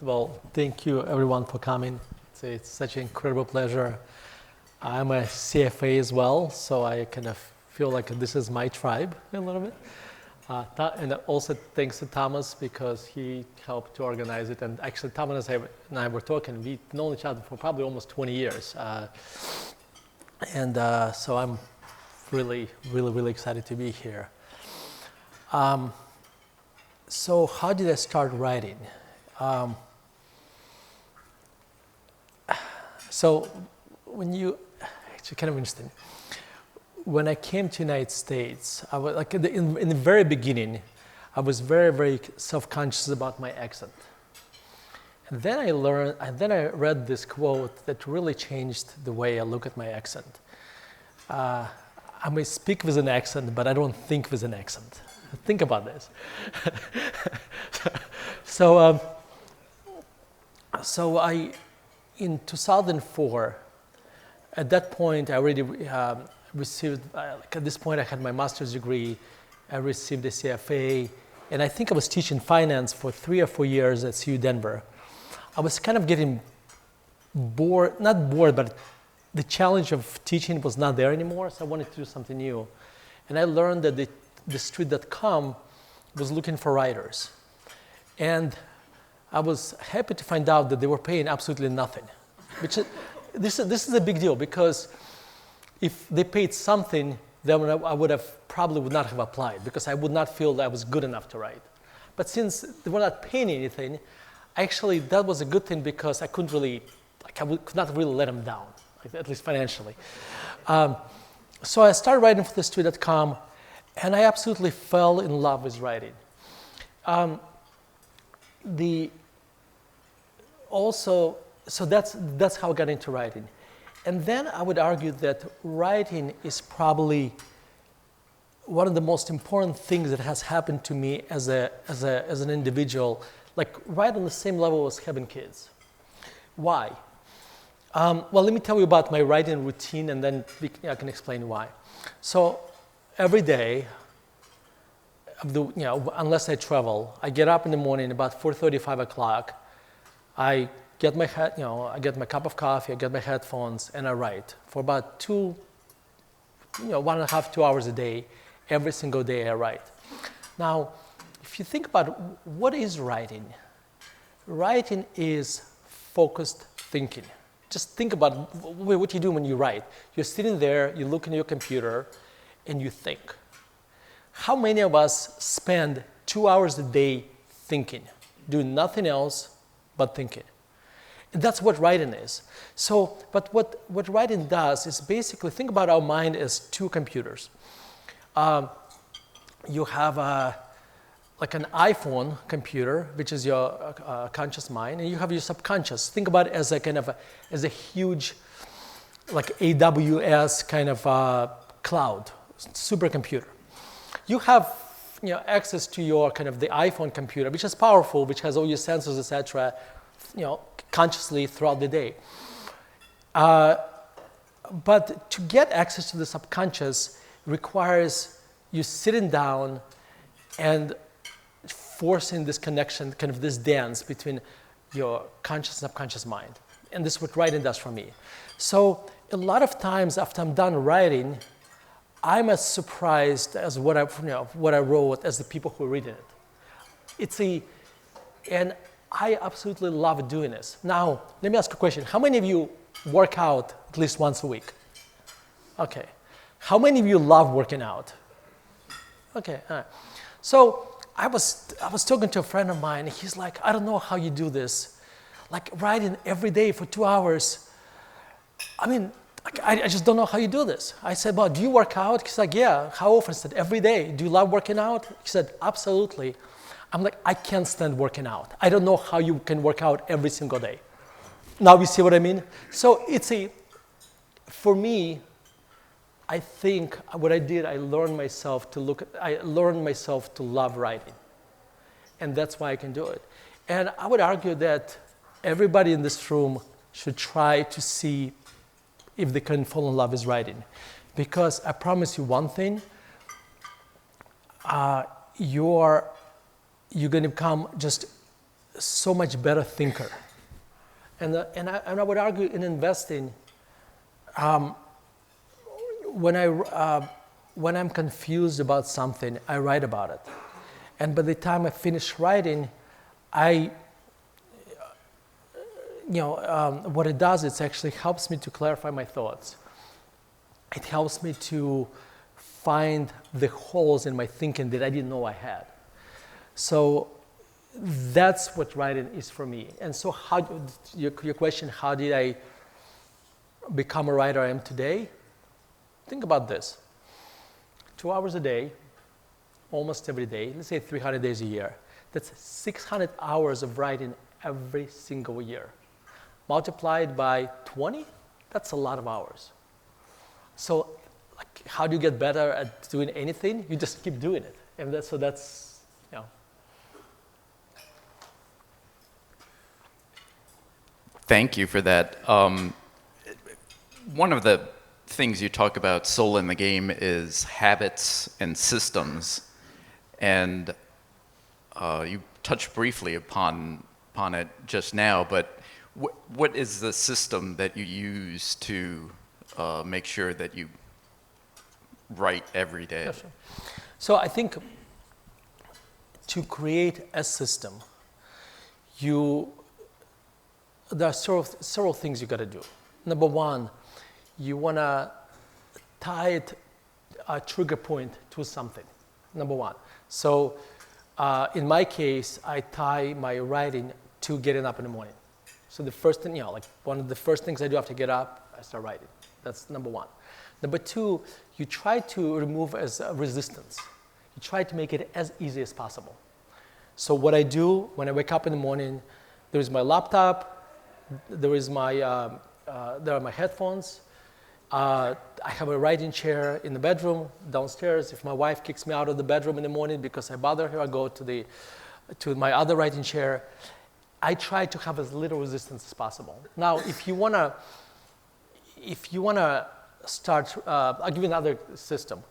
of all, thank you everyone for coming. It's such an incredible pleasure. I'm a CFA as well, so I kind of feel like this is my tribe a little bit. And also thanks to Thomas because he helped to organize it. And actually Thomas and I were talking, we've known each other for probably almost 20 years. So I'm really excited to be here. So how did I start writing? So when you, actually kind of interesting. When I came to the United States, I was like in the very beginning, I was very self-conscious about my accent. And then I read this quote that really changed the way I look at my accent. I may speak with an accent, but I don't think with an accent. Think about this. So I, in 2004, at that point, I already received, at this point, I had my master's degree. I received a CFA, and I think I was teaching finance for 3 or 4 years at CU Denver. I was kind of getting bored, not bored, but the challenge of teaching was not there anymore, so I wanted to do something new. And I learned that the street.com was looking for writers. And I was happy to find out that they were paying absolutely nothing. Which is, this is a big deal because if they paid something, then I would not have applied because I would not feel that I was good enough to write. But since they were not paying anything, actually that was a good thing because I couldn't really, could not really let them down, at least financially. So I started writing for the street.com. And I absolutely fell in love with writing. So that's how I got into writing. And then I would argue that writing is probably one of the most important things that has happened to me as an individual, like right on the same level as having kids. Why? Well, let me tell you about my writing routine, and then I can explain why. So every day, unless I travel, I get up in the morning about 4:30, 5 o'clock. I get my I get my cup of coffee, I get my headphones, and I write for about 1.5, 2 hours a day. Every single day I write. Now, if you think about what is writing, writing is focused thinking. Just think about what you do when you write. You're sitting there, you look in your computer, and you think. How many of us spend 2 hours a day thinking, doing nothing else but thinking? And that's what writing is. So, but what writing does is basically think about our mind as two computers. You have like an iPhone computer, which is your conscious mind, and you have your subconscious. Think about it as a kind of as a huge, like AWS kind of cloud, supercomputer. You have access to your kind of the iPhone computer, which is powerful, which has all your sensors, etc., consciously throughout the day. But to get access to the subconscious requires you sitting down and forcing this connection, kind of this dance between your conscious and subconscious mind. And this is what writing does for me. So a lot of times after I'm done writing, I'm as surprised as what I wrote as the people who are reading it. And I absolutely love doing this. Now, let me ask a question. How many of you work out at least once a week? Okay. How many of you love working out? Okay. All right. So I was talking to a friend of mine. And he's like, I don't know how you do this. Like writing every day for 2 hours. I mean, I just don't know how you do this. I said, well, do you work out? He's like, yeah. How often? I said, every day. Do you love working out? He said, absolutely. I'm like, I can't stand working out. I don't know how you can work out every single day. Now you see what I mean? So for me, I think what I did, I learned myself to love writing. And that's why I can do it. And I would argue that everybody in this room should try to see if they can fall in love with writing. Because I promise you one thing, you're going to become just so much better thinker. And I would argue in investing, when I'm confused about something, I write about it. And by the time I finish writing, what it does, it actually helps me to clarify my thoughts. It helps me to find the holes in my thinking that I didn't know I had. So that's what writing is for me. And so your question, how did I become a writer I am today? Think about this. 2 hours a day, almost every day, let's say 300 days a year. That's 600 hours of writing every single year. Multiplied by 20, that's a lot of hours. So how do you get better at doing anything? You just keep doing it. And that's. Thank you for that. One of the things you talk about, soul in the game, is habits and systems. And you touched briefly upon it just now, but what is the system that you use to make sure that you write every day? Yeah, sure. So I think to create a system, there are several things you got to do. Number one, you want to tie a trigger point to something. Number one. So in my case, I tie my writing to getting up in the morning. So the first thing, one of the first things I do after I get up, I start writing. That's number one. Number two, you try to remove as resistance. You try to make it as easy as possible. So what I do when I wake up in the morning, there is my laptop, there are my headphones. I have a writing chair in the bedroom downstairs. If my wife kicks me out of the bedroom in the morning because I bother her, I go to my other writing chair. I try to have as little resistance as possible. Now, if you wanna start, I'll give you another system.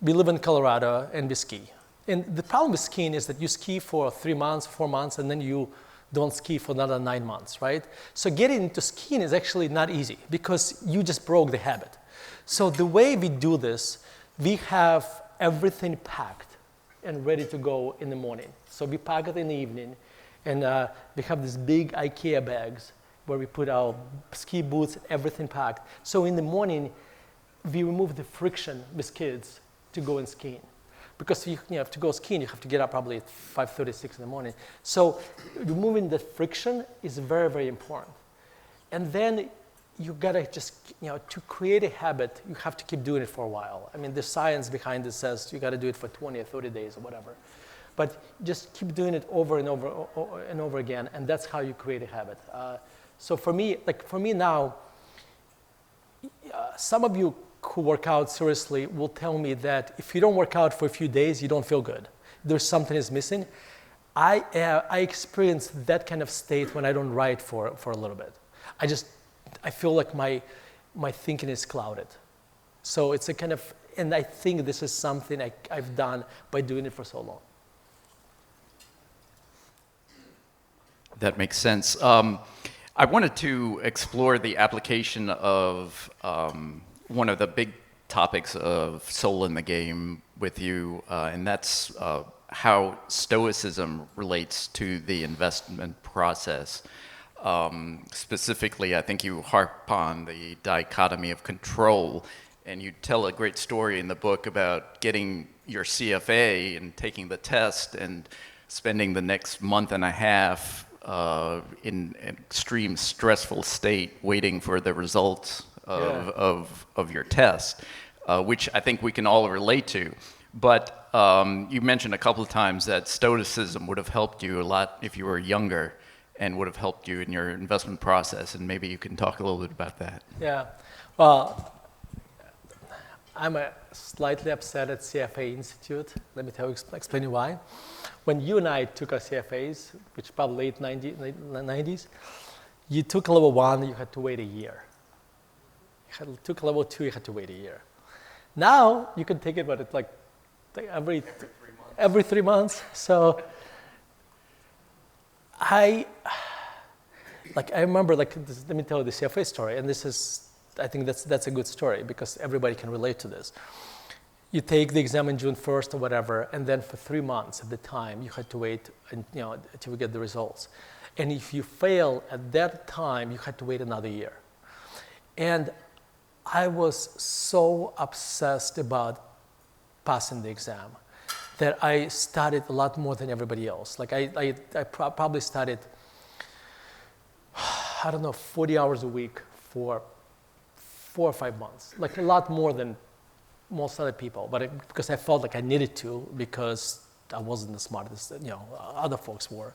We live in Colorado and we ski. And the problem with skiing is that you ski for 3 months, 4 months, and then you don't ski for another 9 months, right? So getting into skiing is actually not easy because you just broke the habit. So the way we do this, we have everything packed and ready to go in the morning. So we pack it in the evening, and we have these big IKEA bags where we put our ski boots, everything packed. So in the morning, we remove the friction with kids to go and skiing. Because you have to go skiing, you have to get up probably at 5:30, 6 in the morning. So removing the friction is very, very important. And then you gotta just, to create a habit, you have to keep doing it for a while. I mean, the science behind it says you gotta do it for 20 or 30 days or whatever. But just keep doing it over and over and over again, and that's how you create a habit. So for me now, some of you who work out seriously will tell me that if you don't work out for a few days, you don't feel good. There's something is missing. I experience that kind of state when I don't write for a little bit. I feel like my thinking is clouded. So it's a kind of, and I think this is something I've done by doing it for so long. That makes sense. I wanted to explore the application of one of the big topics of soul in the game with you, and that's how Stoicism relates to the investment process. Specifically, I think you harp on the dichotomy of control, and you tell a great story in the book about getting your CFA and taking the test and spending the next month and a half in an extreme stressful state waiting for the results of your test, which I think we can all relate to. But you mentioned a couple of times that Stoicism would have helped you a lot if you were younger and would have helped you in your investment process, and maybe you can talk a little bit about that. Yeah, well, I'm slightly upset at CFA Institute. Let me explain you why. When you and I took our CFAs, which probably late 90s, you took level 1, you had to wait a year. Took level 2, you had to wait a year. Now you can take it, but it's like every 3 months. So I remember, let me tell you the CFA story, and I think that's a good story because everybody can relate to this. You take the exam in June 1st or whatever, and then for 3 months at the time, you had to wait until you get the results. And if you fail at that time, you had to wait another year. And I was so obsessed about passing the exam that I studied a lot more than everybody else. Like I probably studied, I don't know, 40 hours a week for 4 or 5 months, like a lot more than most other people, but because I felt like I needed to, because I wasn't the smartest, other folks were.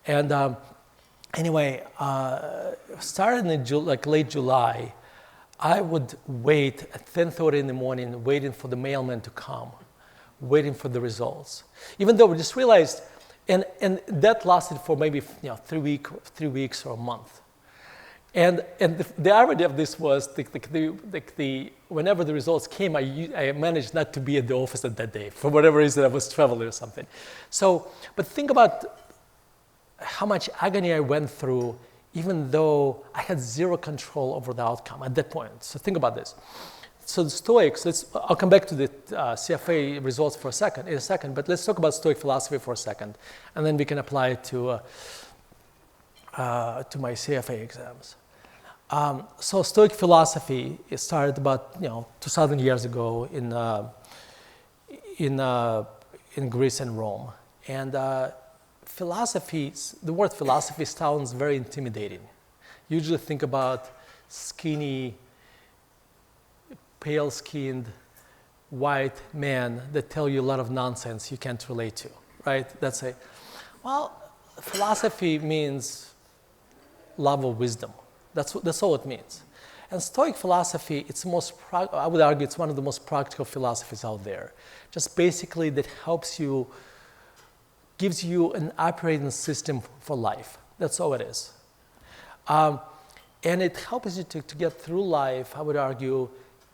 And anyway, started in late July, I would wait at 10:30 in the morning, waiting for the mailman to come, waiting for the results. Even though we just realized, and that lasted for maybe 3 weeks or a month. And the irony of this was whenever the results came, I managed not to be at the office at that day. For whatever reason, I was traveling or something. So, but think about how much agony I went through, even though I had zero control over the outcome at that point. So think about this. So the Stoics, I'll come back to the CFA results in a second, but let's talk about Stoic philosophy for a second, and then we can apply it to my CFA exams. So Stoic philosophy, it started about 2,000 years ago in Greece and Rome. And the word philosophy sounds very intimidating. You usually think about skinny, pale-skinned, white men that tell you a lot of nonsense you can't relate to, right? Philosophy means love of wisdom. That's all it means. And Stoic philosophy, I would argue it's one of the most practical philosophies out there. Just basically that gives you an operating system for life. That's all it is. And it helps you to get through life, I would argue,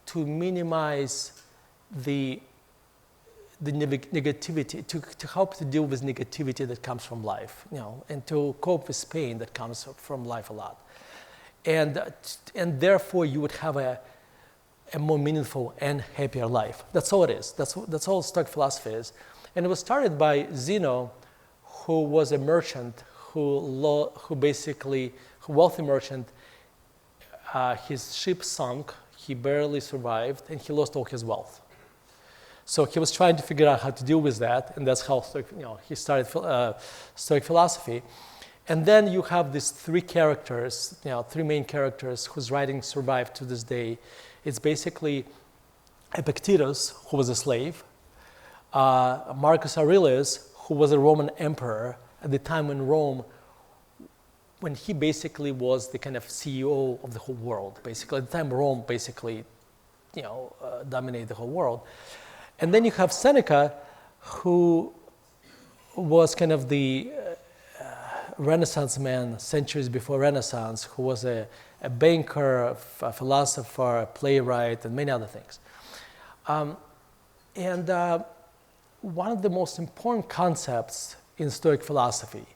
to minimize the negativity, to help to deal with negativity that comes from life, and to cope with pain that comes from life a lot. And therefore you would have a more meaningful and happier life. That's all it is. That's all Stoic philosophy is. And it was started by Zeno, who was a merchant, wealthy merchant. His ship sunk, he barely survived, and he lost all his wealth. So he was trying to figure out how to deal with that, and that's how he started Stoic philosophy. And then you have these three main characters whose writings survive to this day. It's basically Epictetus, who was a slave, Marcus Aurelius, who was a Roman emperor at the time when he basically was the kind of CEO of the whole world. Basically, at the time Rome basically, dominated the whole world. And then you have Seneca, who was kind of the Renaissance man, centuries before Renaissance, who was a banker, a philosopher, a playwright, and many other things. One of the most important concepts in Stoic philosophy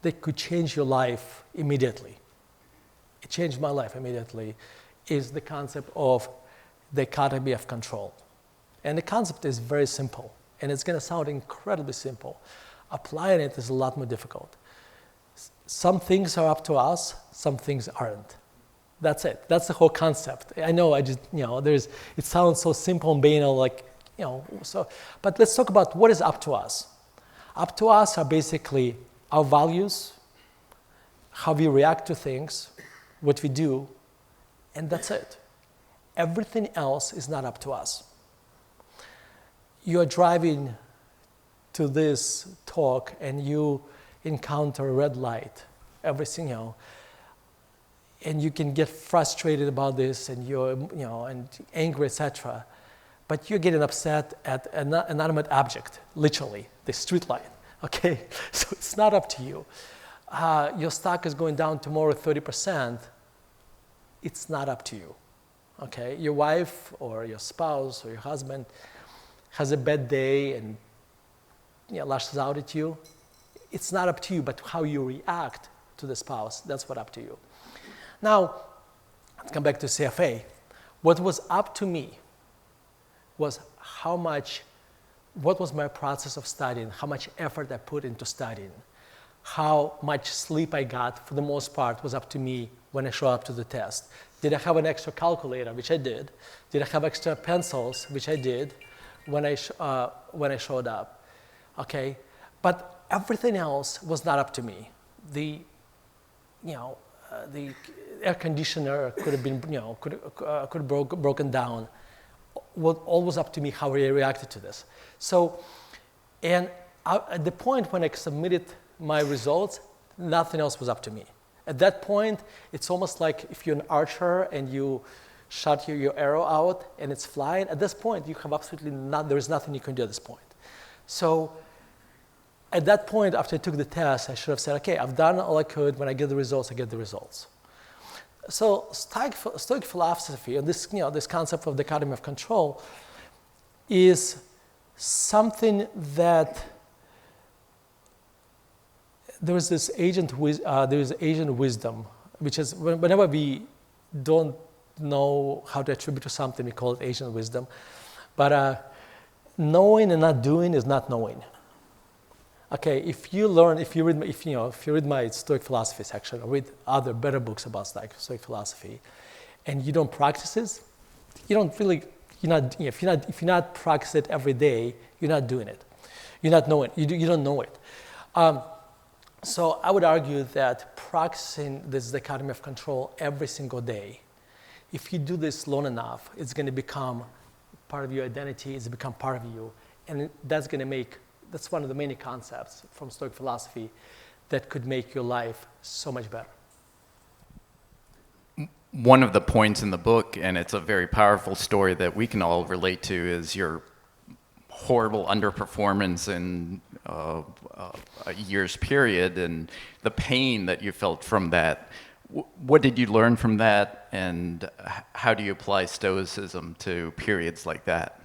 that could change your life immediately, it changed my life immediately, is the concept of dichotomy of control. And the concept is very simple, and it's going to sound incredibly simple. Applying it is a lot more difficult. Some things are up to us, some things aren't. That's it. That's the whole concept. I know it sounds so simple and banal, but let's talk about what is up to us. Up to us are basically our values, how we react to things, what we do, and that's it. Everything else is not up to us. You are driving to this talk and you encounter a red light, everything, and you can get frustrated about this and and angry, etc. But you're getting upset at an inanimate object, literally, the street light, okay? So it's not up to you. Your stock is going down tomorrow 30%. It's not up to you, okay? Your wife or your spouse or your husband has a bad day and lashes out at you. it's not up to you, but how you react to the spouse, that's what up to you. Now, let's come back to CFA. What was up to me was what was my process of studying, how much effort I put into studying, how much sleep I got, for the most part, was up to me when I showed up to the test. Did I have an extra calculator, which I did? Did I have extra pencils, which I did when I showed up? Okay, but everything else was not up to me. The air conditioner could have been, could have broken down. Was always up to me how I reacted to this. So, and at the point when I submitted my results, nothing else was up to me. At that point, it's almost like if you're an archer and you shot your arrow out and it's flying. At this point, you have absolutely there is nothing you can do at this point. So, at that point, after I took the test, I should have said, okay, I've done all I could. When I get the results, I get the results. So Stoic philosophy, and this concept of dichotomy of control, is something that there is Asian wisdom, which is whenever we don't know how to attribute to something, we call it Asian wisdom. But knowing and not doing is not knowing. Okay, if you read my Stoic philosophy section, or read other better books about Stoic philosophy, and you don't practice it, if you're not practice it every day, you're not doing it. You're not knowing. You don't know it. So I would argue that practicing this dichotomy of control every single day, if you do this long enough, it's going to become part of your identity. It's become part of you, and that's one of the many concepts from Stoic philosophy that could make your life so much better. One of the points in the book, and it's a very powerful story that we can all relate to, is your horrible underperformance in a year's period and the pain that you felt from that. What did you learn from that, and how do you apply Stoicism to periods like that?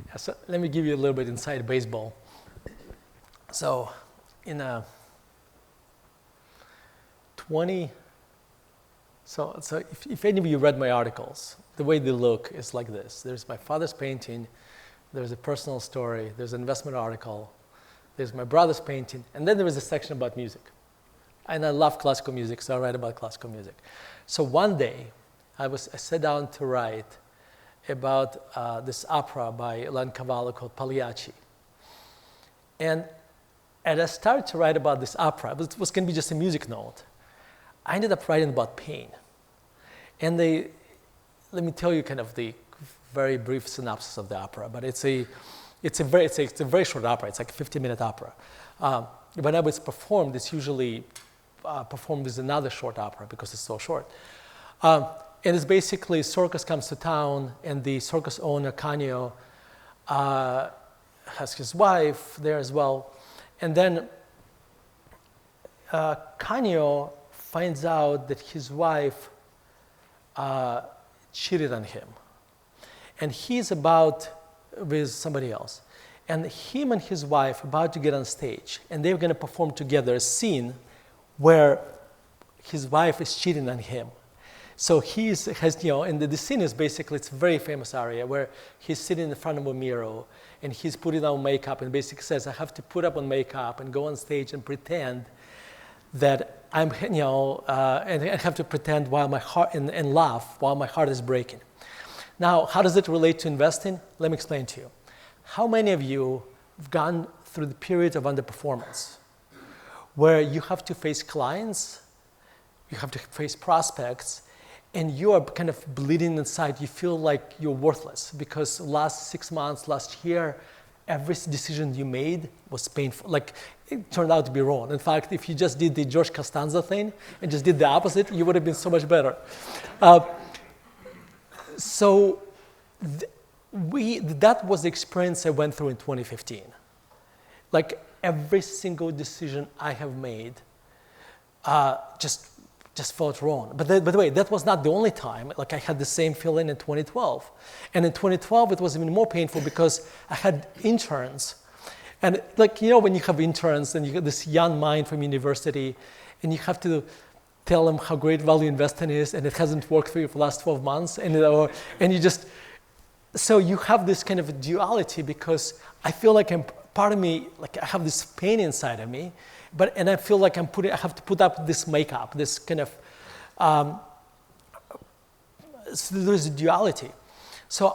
Yeah, so let me give you a little bit inside baseball. So in if any of you read my articles, the way they look is like this. There's my father's painting, there's a personal story, there's an investment article, there's my brother's painting, and then there is a section about music. And I love classical music, so I write about classical music. So one day, I sat down to write about this opera by Leoncavallo called Pagliacci. And as I started to write about this opera, it was going to be just a music note. I ended up writing about pain. And let me tell you kind of the very brief synopsis of the opera, but it's a very short opera. It's like a 50-minute opera. Whenever it's performed, it's usually performed as another short opera because it's so short. And it's basically circus comes to town, and the circus owner, Canio, has his wife there as well. And then Canio finds out that his wife cheated on him. And he's with somebody else. And him and his wife are about to get on stage, and they're going to perform together a scene where his wife is cheating on him. So and the scene is basically, it's a very famous aria where he's sitting in front of a mirror and he's putting on makeup and basically says, I have to put up on makeup and go on stage and pretend that I'm, and I have to pretend while my heart, and laugh while my heart is breaking. Now, how does it relate to investing? Let me explain to you. How many of you have gone through the period of underperformance where you have to face clients, you have to face prospects, and you are kind of bleeding inside. You feel like you're worthless because last 6 months, last year, every decision you made was painful. Like, it turned out to be wrong. In fact, if you just did the George Costanza thing and just did the opposite, you would have been so much better. That was the experience I went through in 2015. Like, every single decision I have made just felt wrong. But by the way, that was not the only time. Like, I had the same feeling in 2012. And in 2012, it was even more painful because I had interns And like, you know, when you have interns and you get this young mind from university and you have to tell them how great value investing is and it hasn't worked for you for the last 12 months and you just, so you have this kind of duality because I feel like part of me, like I have this pain inside of me, and I feel like I have to put up this makeup, this kind of, so there's a duality. So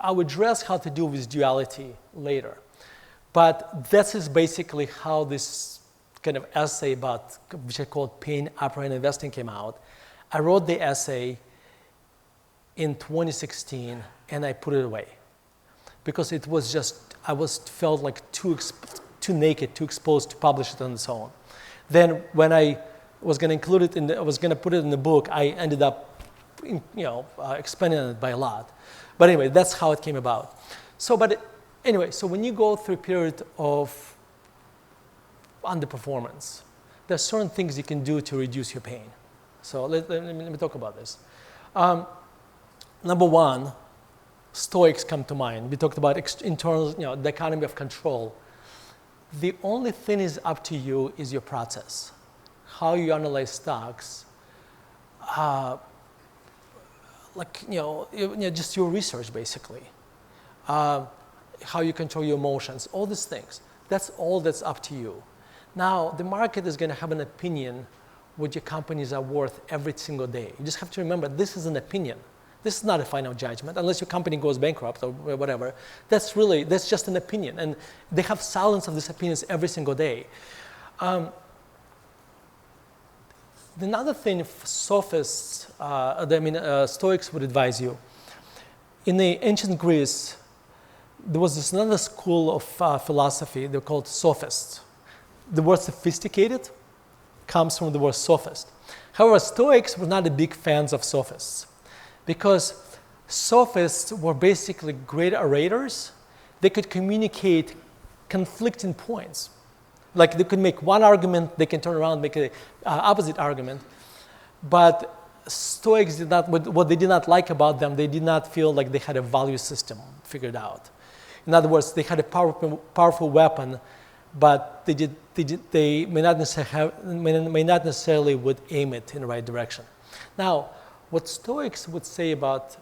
I'll address how to deal with duality later. But this is basically how this kind of essay about, which I called Pain Apparent Investing came out. I wrote the essay in 2016 and I put it away because it was just, felt like too naked, too exposed to publish it on its own. Then when I was going to include it I was going to put it in the book, I ended up, expanding it by a lot. But anyway, that's how it came about. So when you go through a period of underperformance, there are certain things you can do to reduce your pain. So let me talk about this. Number one, Stoics come to mind. We talked about internal, the economy of control. The only thing is up to you is your process. How you analyze stocks, just your research basically. How you control your emotions, all these things. That's all that's up to you. Now, the market is going to have an opinion what your companies are worth every single day. You just have to remember, this is an opinion. This is not a final judgment, unless your company goes bankrupt or whatever. That's just an opinion. And they have silence of these opinions every single day. Another thing sophists, Stoics would advise you. In the ancient Greece, there was another school of philosophy. They're called sophists. The word sophisticated comes from the word sophist. However, Stoics were not big fans of sophists because sophists were basically great orators. They could communicate conflicting points. Like they could make one argument, they can turn around and make an opposite argument. But Stoics did not, what they did not like about them, they did not feel like they had a value system figured out. In other words, they had a powerful weapon, but they may not necessarily would aim it in the right direction. Now, what Stoics would say what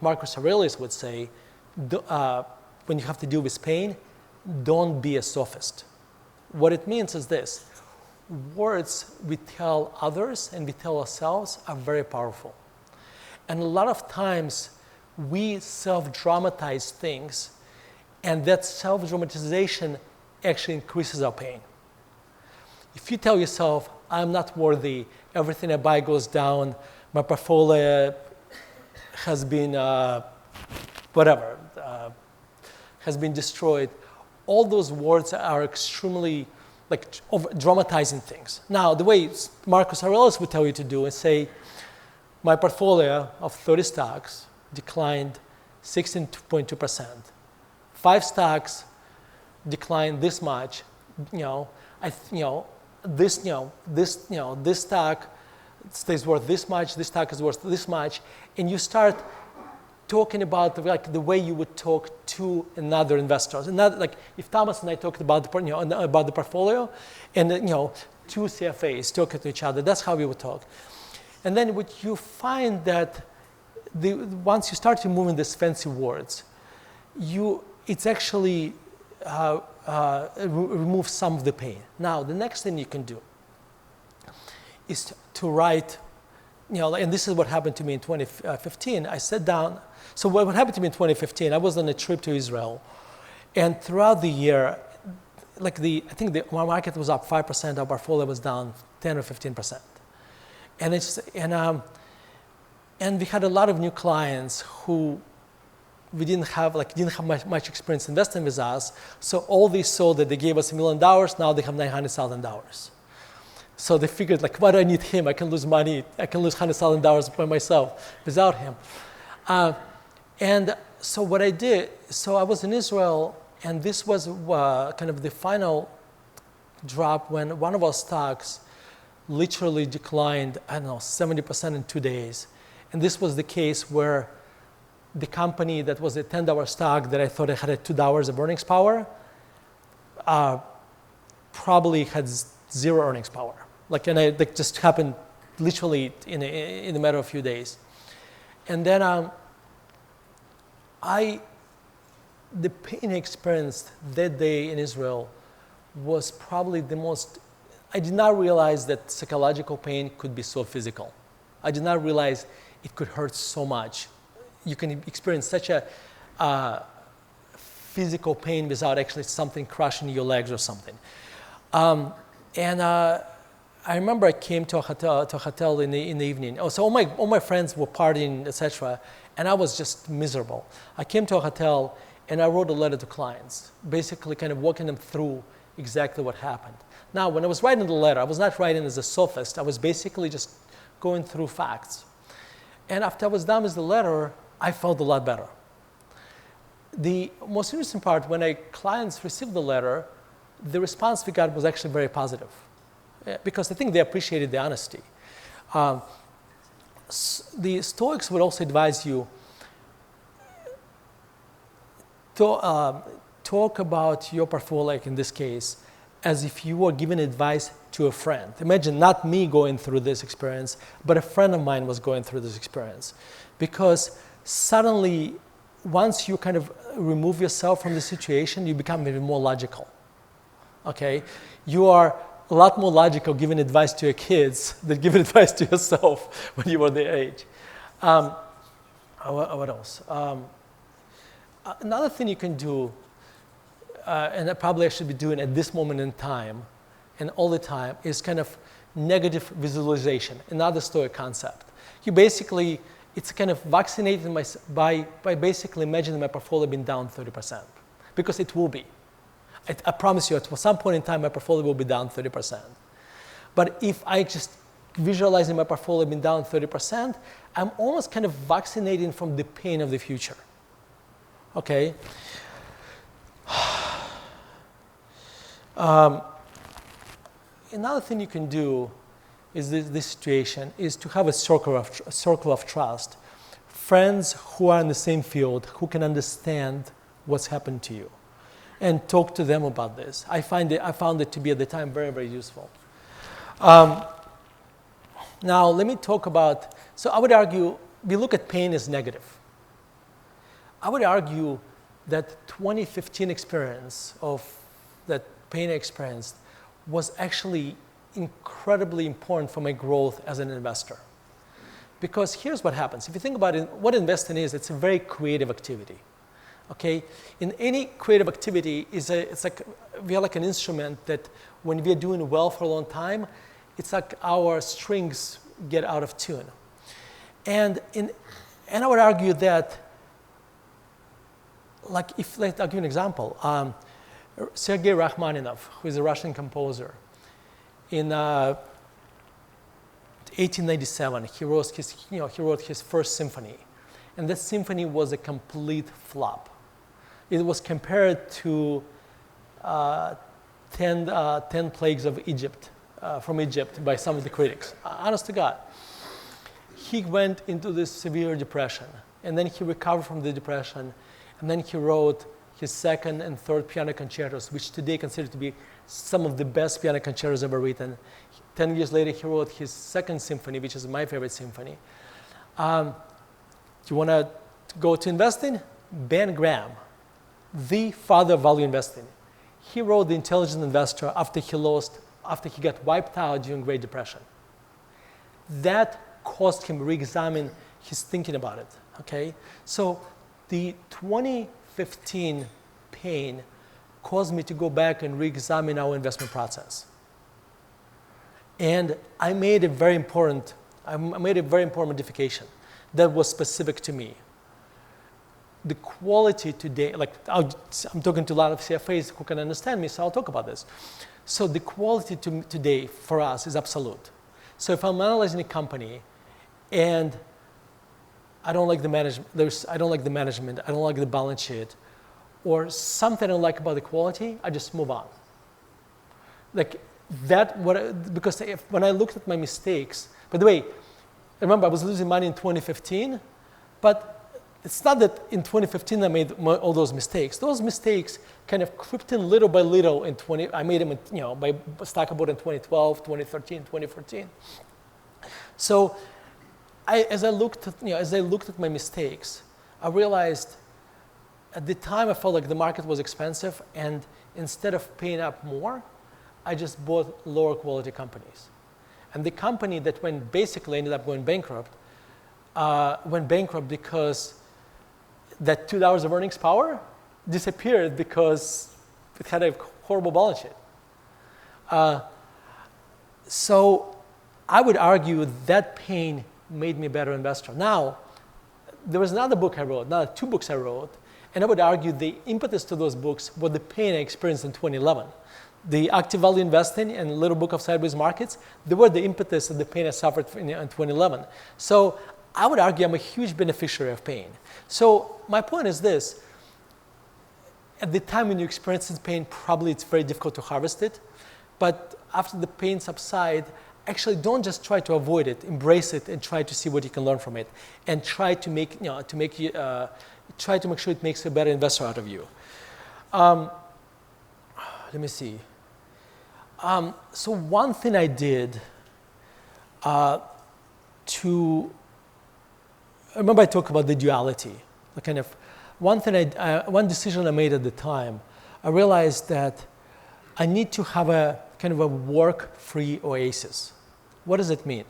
Marcus Aurelius would say, when you have to deal with pain, don't be a sophist. What it means is this: words we tell others and we tell ourselves are very powerful. And a lot of times we self-dramatize things, and that self-dramatization actually increases our pain. If you tell yourself, I'm not worthy, everything I buy goes down, my portfolio has been, has been destroyed, all those words are extremely dramatizing things. Now, the way Marcus Aurelius would tell you to do is say, my portfolio of 30 stocks declined 16.2%. 5 stocks declined this much. This stock stays worth this much. This stock is worth this much, and you start talking about the way you would talk to another investor. And that, if Thomas and I talked about about the portfolio, and two CFAs talking to each other, that's how we would talk. And then what you find that once you start to move in these fancy words, it's actually remove some of the pain. Now, the next thing you can do is to write, and this is what happened to me in 2015. I sat down. So what happened to me in 2015, I was on a trip to Israel, and throughout the year, I think the market was up 5%, our portfolio was down 10 or 15%. And we had a lot of new clients who we didn't have much experience investing with us. So all they saw that they gave us $1 million, now they have $900,000. So they figured, why do I need him? I can lose money. I can lose $100,000 by myself without him. And so what I did, so I was in Israel, and this was kind of the final drop when one of our stocks literally declined, 70% in 2 days. And this was the case where the company that was a $10 stock that I thought it had a $2 of earnings power, probably had zero earnings power. That just happened literally in a matter of a few days. And then the pain I experienced that day in Israel was probably the most. I did not realize that psychological pain could be so physical. I did not realize it could hurt so much. You can experience such a physical pain without actually something crushing your legs or something. I remember I came to a hotel in the evening. So all my friends were partying, etc., and I was just miserable. I came to a hotel and I wrote a letter to clients, basically kind of walking them through exactly what happened. Now, when I was writing the letter, I was not writing as a sophist. I was basically just going through facts. And after I was done with the letter, I felt a lot better. The most interesting part, when clients received the letter, the response we got was actually very positive, because I think they appreciated the honesty. The Stoics would also advise you to talk about your portfolio, like in this case, as if you were giving advice to a friend. Imagine not me going through this experience, but a friend of mine was going through this experience. Because suddenly, once you kind of remove yourself from the situation, you become even more logical. Okay? You are a lot more logical giving advice to your kids than giving advice to yourself when you were their age. What else? Another thing you can do, and that probably I should be doing at this moment in time and all the time, is kind of negative visualization, another Stoic concept. You basically, it's kind of vaccinating by basically imagining my portfolio being down 30%, because it will be. I promise you, at some point in time, my portfolio will be down 30%. But if I just visualizing my portfolio being down 30%, I'm almost kind of vaccinating from the pain of the future. Okay? Another thing you can do is this situation is to have a circle of trust, friends who are in the same field, who can understand what's happened to you, and talk to them about this. I found it to be at the time very, very useful. Now let me talk about. So I would argue we look at pain as negative. I would argue that 2015 experience of that pain I experienced was actually incredibly important for my growth as an investor. Because here's what happens. If you think about it, what investing is, it's a very creative activity. Okay? In any creative activity, it's like we are like an instrument that when we are doing well for a long time, it's like our strings get out of tune. And I would argue that, I'll give you an example. Sergei Rachmaninoff, who is a Russian composer, in 1897, he wrote his first symphony, and that symphony was a complete flop. It was compared to 10 Plagues of Egypt, from Egypt, by some of the critics. Honest to God. He went into this severe depression, and then he recovered from the depression, and then he wrote his second and third piano concertos, which today considered to be some of the best piano concertos ever written. 10 years later, he wrote his second symphony, which is my favorite symphony. Do you want to go to investing? Ben Graham, the father of value investing. He wrote The Intelligent Investor after he got wiped out during Great Depression. That caused him to re-examine his thinking about it. Okay, so the 2015 pain caused me to go back and re-examine our investment process. And I made a very important modification that was specific to me. The quality today, I'm talking to a lot of CFAs who can understand me, so I'll talk about this. So the quality today for us is absolute. So if I'm analyzing a company and I don't like the management, I don't like the balance sheet, or something I don't like about the quality, I just move on. Because when I looked at my mistakes, by the way, remember I was losing money in 2015, but it's not that in 2015 I made all those mistakes. Those mistakes kind of crept in little by little in I made them, by stock about in 2012, 2013, 2014. So as I looked at my mistakes, I realized at the time I felt like the market was expensive, and instead of paying up more, I just bought lower quality companies. And the company that basically ended up going bankrupt, went bankrupt because that $2 of earnings power disappeared because it had a horrible balance sheet. So I would argue that pain made me a better investor. Now, there was another book I wrote, two books I wrote, and I would argue the impetus to those books were the pain I experienced in 2011. The Active Value Investing and Little Book of Sideways Markets, they were the impetus of the pain I suffered in 2011. So I would argue I'm a huge beneficiary of pain. So my point is this. At the time when you experience this pain, probably it's very difficult to harvest it. But after the pain subsides, actually don't just try to avoid it, embrace it, and try to see what you can learn from it, and try to make sure it makes a better investor out of you. Let me see. So one thing I did remember I talked about the duality. The kind of one decision I made at the time, I realized that I need to have a kind of a work-free oasis. What does it mean?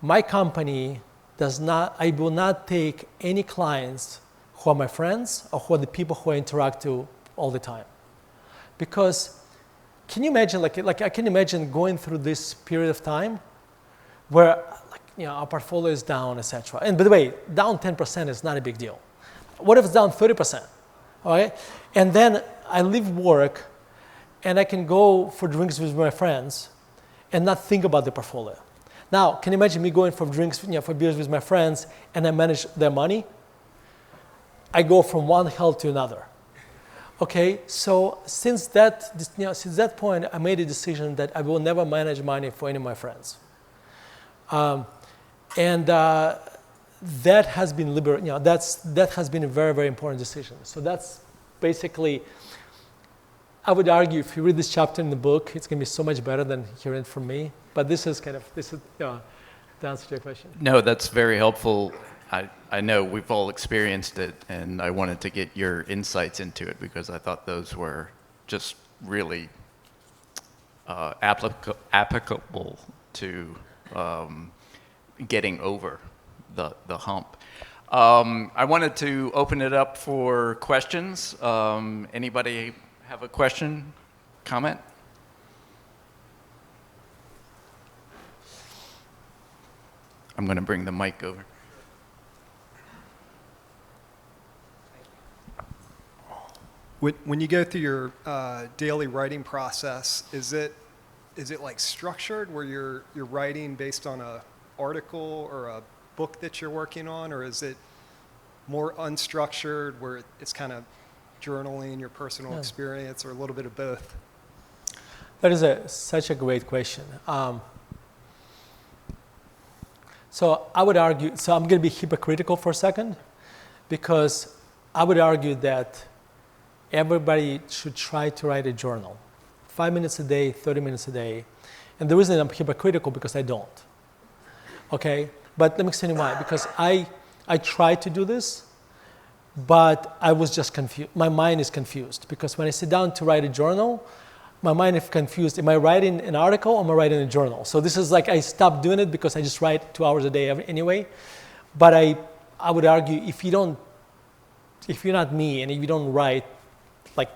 My company I will not take any clients who are my friends or who are the people who I interact to all the time. Because can you imagine, like I can imagine going through this period of time where our portfolio is down, etc. And by the way, down 10% is not a big deal. What if it's down 30%? All right? And then I leave work and I can go for drinks with my friends and not think about the portfolio. Now, can you imagine me going for drinks, for beers with my friends, and I manage their money? I go from one hell to another. Okay, so since that point, I made a decision that I will never manage money for any of my friends. That has been that has been a very, very important decision. So that's basically, I would argue, if you read this chapter in the book, it's going to be so much better than hearing it from me. But this is the answer to your question. No, that's very helpful. I know we've all experienced it, and I wanted to get your insights into it because I thought those were just really applicable to getting over the hump. I wanted to open it up for questions. Anybody have a question, comment? I'm going to bring the mic over. When you go through your daily writing process, is it like structured where you're writing based on a article or a book that you're working on, or is it more unstructured where it's kind of journaling your personal experience, or a little bit of both? That is such a great question. So I would argue, so I'm going to be hypocritical for a second, because I would argue that everybody should try to write a journal. 5 minutes a day, 30 minutes a day. And the reason I'm hypocritical, because I don't. Okay? But let me explain why. Because I tried to do this, but I was just confused. My mind is confused. Because when I sit down to write a journal, my mind is confused. Am I writing an article or am I writing a journal? So this is like I stopped doing it because I just write 2 hours a day anyway. But I would argue if you're not me and if you don't write like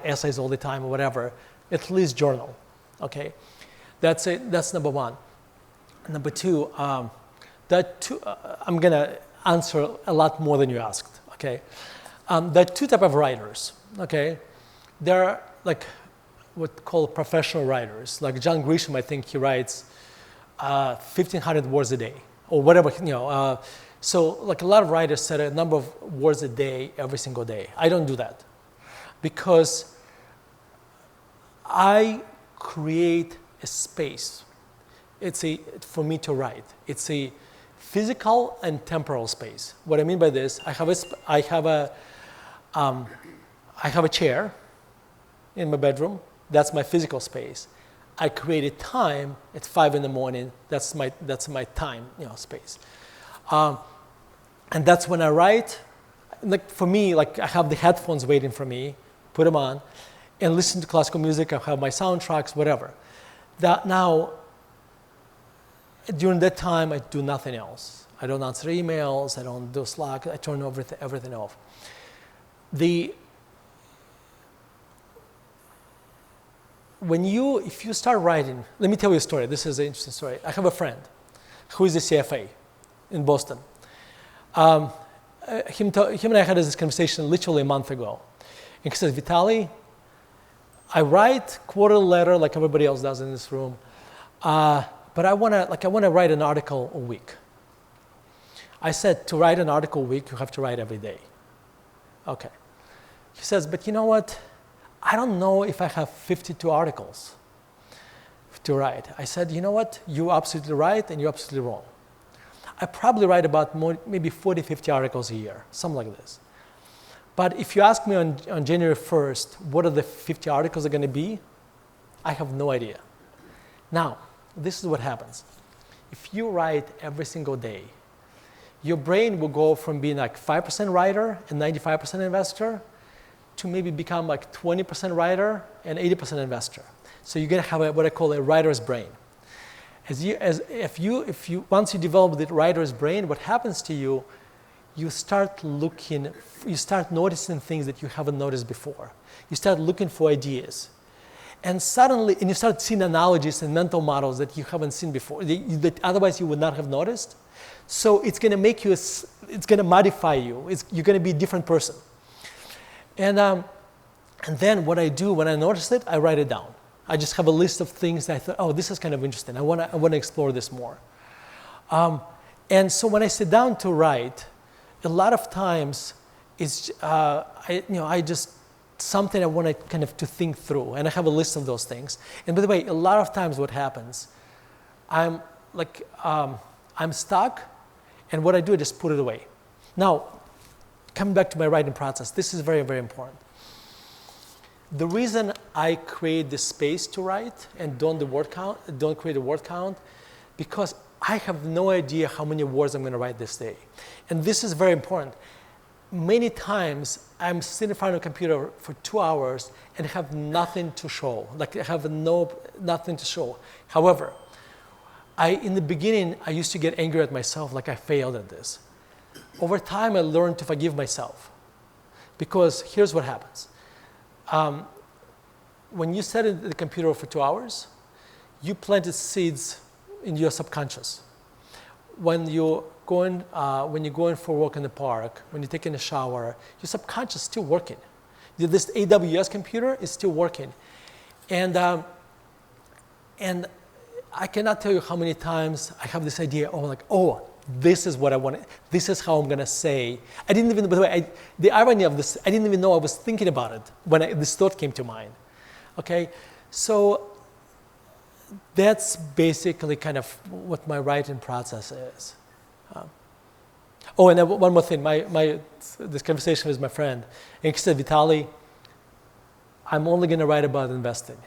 essays all the time or whatever, at least journal. Okay? That's it. That's number one. Number two, I'm going to answer a lot more than you asked. Okay? There are two types of writers. Okay? There are like what called professional writers. Like John Grisham, I think he writes 1,500 words a day or whatever. So like a lot of writers set a number of words a day every single day. I don't do that because I create a space. For me to write. It's a physical and temporal space. What I mean by this, I have a chair in my bedroom. That's my physical space. I created time at 5 in the morning. That's my time, space. And that's when I write. Like for me, like I have the headphones waiting for me, put them on, and listen to classical music. I have my soundtracks, whatever. Now, during that time, I do nothing else. I don't answer emails. I don't do Slack. I turn everything off. If you start writing, let me tell you a story. This is an interesting story. I have a friend who is a CFA in Boston. Him and I had this conversation literally a month ago. And he says, Vitaliy, I write quarterly letter like everybody else does in this room, but I want to write an article a week. I said, to write an article a week, you have to write every day. Okay. He says, but you know what? I don't know if I have 52 articles to write. I said, you know what? You're absolutely right and you're absolutely wrong. I probably write about maybe 40, 50 articles a year, something like this. But if you ask me on January 1st, what are the 50 articles are going to be? I have no idea. Now, this is what happens. If you write every single day, your brain will go from being like 5% writer and 95% investor to maybe become like 20% writer and 80% investor. So you're going to have what I call a writer's brain. Once you develop the writer's brain, what happens to you, you start noticing things that you haven't noticed before. You start looking for ideas. And you start seeing analogies and mental models that you haven't seen before, that otherwise you would not have noticed. So it's going to make you, it's going to modify you. You're going to be a different person. And then what I do when I notice it, I write it down. I just have a list of things that I thought, oh, this is kind of interesting. I want to explore this more. And so when I sit down to write, a lot of times it's something I want to kind of to think through, and I have a list of those things. And by the way, a lot of times what happens, I'm stuck, and what I do is just put it away. Now, coming back to my writing process, this is very, very important. The reason I create the space to write and don't create a word count, because I have no idea how many words I'm going to write this day. And this is very important. Many times I'm sitting in front of a computer for 2 hours and have nothing to show. Like I have nothing to show. However, in the beginning, I used to get angry at myself, like I failed at this. Over time, I learned to forgive myself. Because here's what happens. When you sit at the computer for 2 hours, you planted seeds in your subconscious. When you're going for a walk in the park, when you're taking a shower, your subconscious is still working. This AWS computer is still working. And I cannot tell you how many times I have this idea, this is what I want. This is how I'm going to say. I didn't even, by the way, the irony of this, I didn't even know I was thinking about it when this thought came to mind. Okay? So that's basically kind of what my writing process is. And then one more thing. This conversation with my friend, and he said, Vitaliy, I'm only going to write about investing.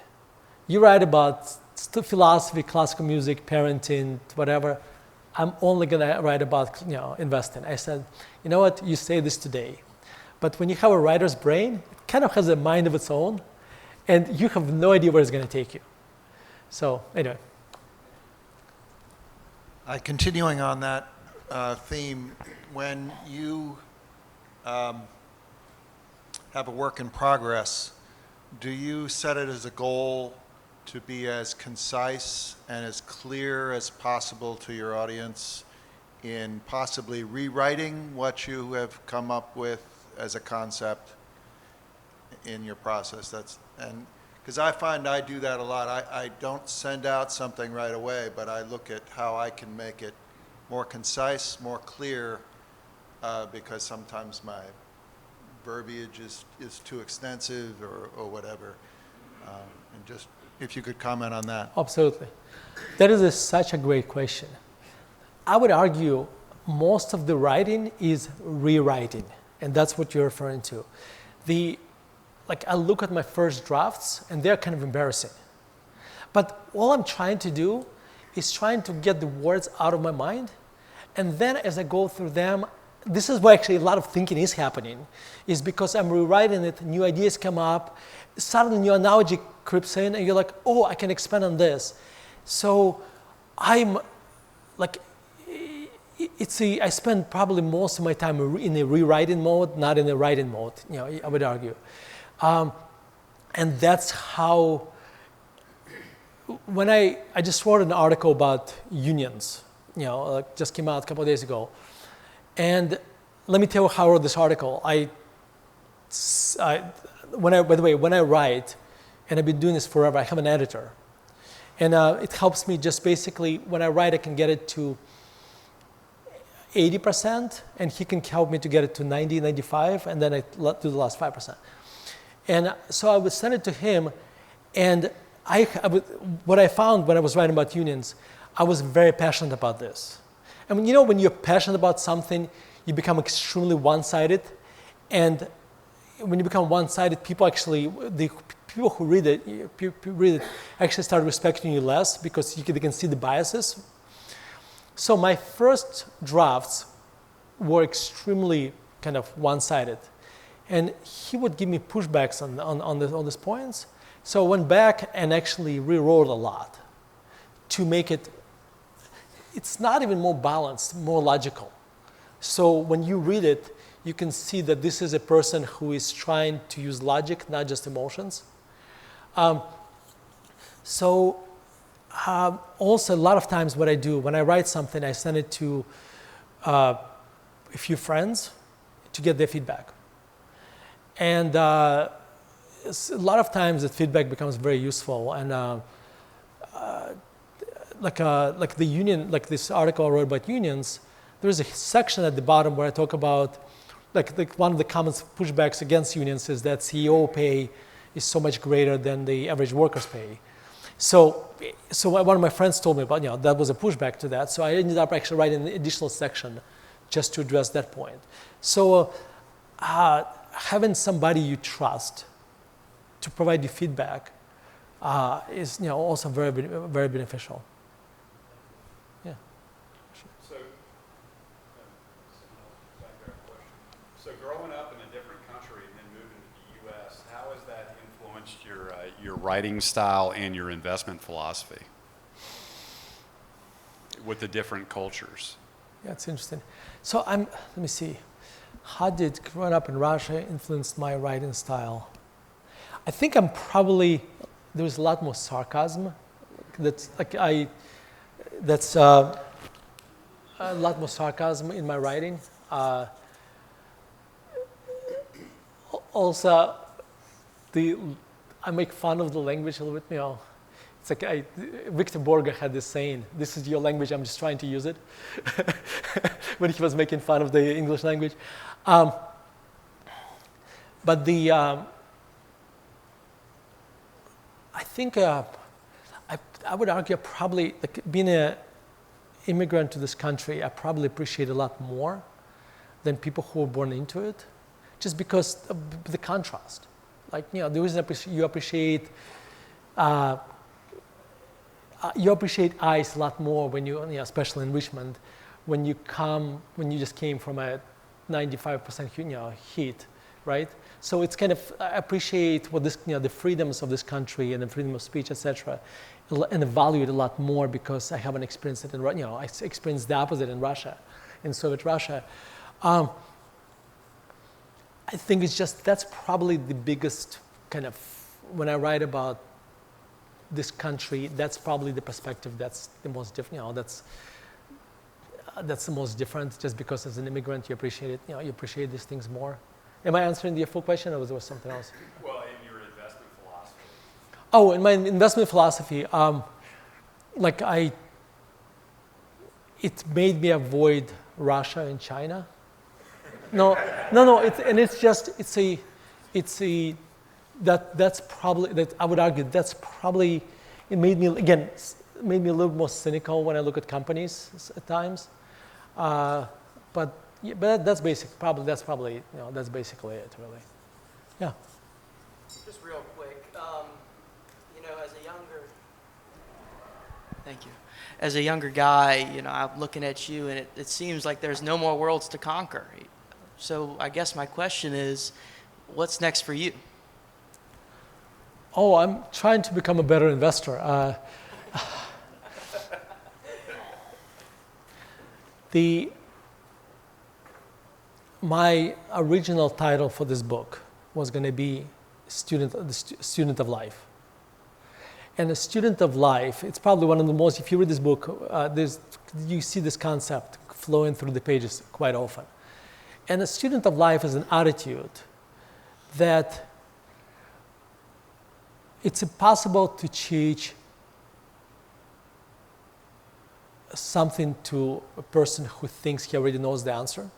You write about philosophy, classical music, parenting, whatever. I'm only going to write about investing. I said, you know what, you say this today, but when you have a writer's brain, it kind of has a mind of its own, and you have no idea where it's going to take you. So anyway. Continuing on that theme, when you have a work in progress, do you set it as a goal to be as concise and as clear as possible to your audience in possibly rewriting what you have come up with as a concept in your process? Because I find I do that a lot. I don't send out something right away, but I look at how I can make it more concise, more clear, because sometimes my verbiage is too extensive or whatever. And just if you could comment on that. Absolutely. That is such a great question. I would argue most of the writing is rewriting, and that's what you're referring to. I look at my first drafts, and they're kind of embarrassing. But all I'm trying to do is trying to get the words out of my mind, and then as I go through them, this is where actually a lot of thinking is happening, is because I'm rewriting it, new ideas come up, suddenly new analogy creeps in, and you're like, oh, I can expand on this. So I'm like, I spend probably most of my time in a rewriting mode, not in a writing mode, I would argue. And that's how, when I just wrote an article about unions, just came out a couple of days ago. And let me tell you how I wrote this article. By the way, when I write, and I've been doing this forever, I have an editor. And it helps me just basically, when I write, I can get it to 80%, and he can help me to get it to 90, 95, and then I do the last 5%. And so I would send it to him, and what I found when I was writing about unions, I was very passionate about this. I mean, when you're passionate about something, you become extremely one-sided, and when you become one-sided, the people who read it actually start respecting you less because they can see the biases. So my first drafts were extremely kind of one-sided, and he would give me pushbacks on these points. So I went back and actually rewrote a lot to make it's not even more balanced, more logical. So when you read it, you can see that this is a person who is trying to use logic, not just emotions. Also, a lot of times what I do, when I write something, I send it to a few friends to get their feedback. And a lot of times the feedback becomes very useful. And like the union, like this article I wrote about unions, there's a section at the bottom where I talk about, like one of the common pushbacks against unions is that CEO pay is so much greater than the average worker's pay. So one of my friends told me about, that was a pushback to that. So I ended up actually writing an additional section just to address that point. So having somebody you trust to provide you feedback is also very, very beneficial. Yeah. So growing up in a different country and then moving to the U.S., how has that influenced your writing style and your investment philosophy with the different cultures? Yeah, it's interesting. So let me see. How did growing up in Russia influence my writing style? I think there's a lot more sarcasm. That's a lot more sarcasm in my writing. Also, I make fun of the language a little bit. It's like Victor Borge had this saying, "This is your language, I'm just trying to use it," when he was making fun of the English language. But I think I would argue probably, being an immigrant to this country, I probably appreciate a lot more than people who were born into it, just because of the contrast. The reason you appreciate ice a lot more when especially in Richmond, when you just came from a 95% heat, right? So it's kind of, I appreciate what the freedoms of this country and the freedom of speech, etc., and value it a lot more because I haven't experienced it I experienced the opposite in Russia, in Soviet Russia. I think that's probably the biggest kind of, when I write about this country, that's probably the perspective that's the most different, that's the most different, just because as an immigrant you appreciate it, you appreciate these things more. Am I answering the full question, or was there something else? Well, in your investment philosophy. Oh, in my investment philosophy, it made me avoid Russia and China. That's probably, I would argue that's probably, it made me a little more cynical when I look at companies at times. But that's basic. That's probably that's basically it, really. Yeah. Just real quick, as a younger, thank you. As a younger guy, I'm looking at you, and it seems like there's no more worlds to conquer. So I guess my question is, what's next for you? Oh, I'm trying to become a better investor. My original title for this book was going to be Student of Life. And a student of life, it's probably one of the most, if you read this book, you see this concept flowing through the pages quite often. And a student of life is an attitude that it's impossible to teach something to a person who thinks he already knows the answer.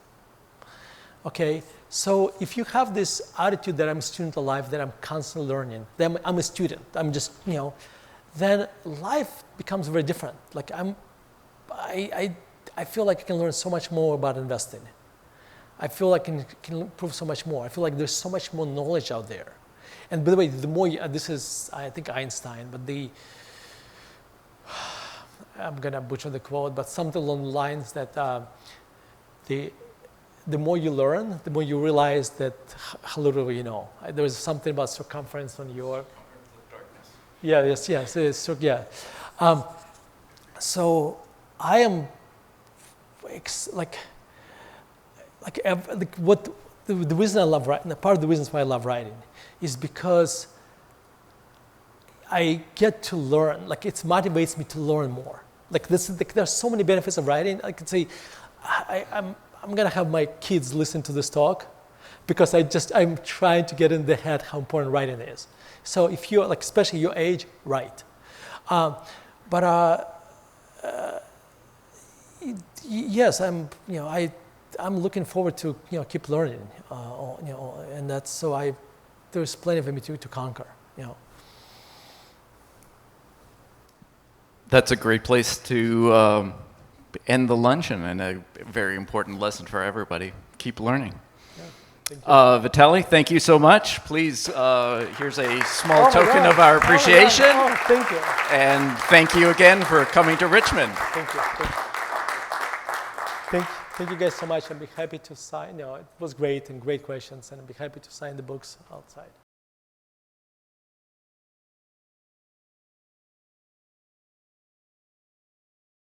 Okay, so if you have this attitude that I'm a student of life, that I'm constantly learning, then I'm a student, I'm just, then life becomes very different. Like I feel like I can learn so much more about investing. I feel like I can improve so much more. I feel like there's so much more knowledge out there. And by the way, the more, this is, I think Einstein, but I'm gonna butcher the quote, but something along the lines that the more you learn, the more you realize that how little you know. There was something about circumference on your. Yeah. Yes. Yeah. So I am what the reason I love writing. Part of the reasons why I love writing is because I get to learn. Like it motivates me to learn more. Like there's so many benefits of writing. I could say, I'm gonna have my kids listen to this talk because I'm trying to get in their head how important writing is. So if you're especially your age, write. Yes, I'm looking forward to keep learning. And that's so there's plenty for me to conquer. That's a great place to end the luncheon, and a very important lesson for everybody. Keep learning. Vitaliy, thank you so much. Please, here's a small token of our appreciation. Thank you. And thank you again for coming to Richmond. Thank you. Thank you guys so much. I'd be happy to sign. It was great and great questions, and I'd be happy to sign the books outside.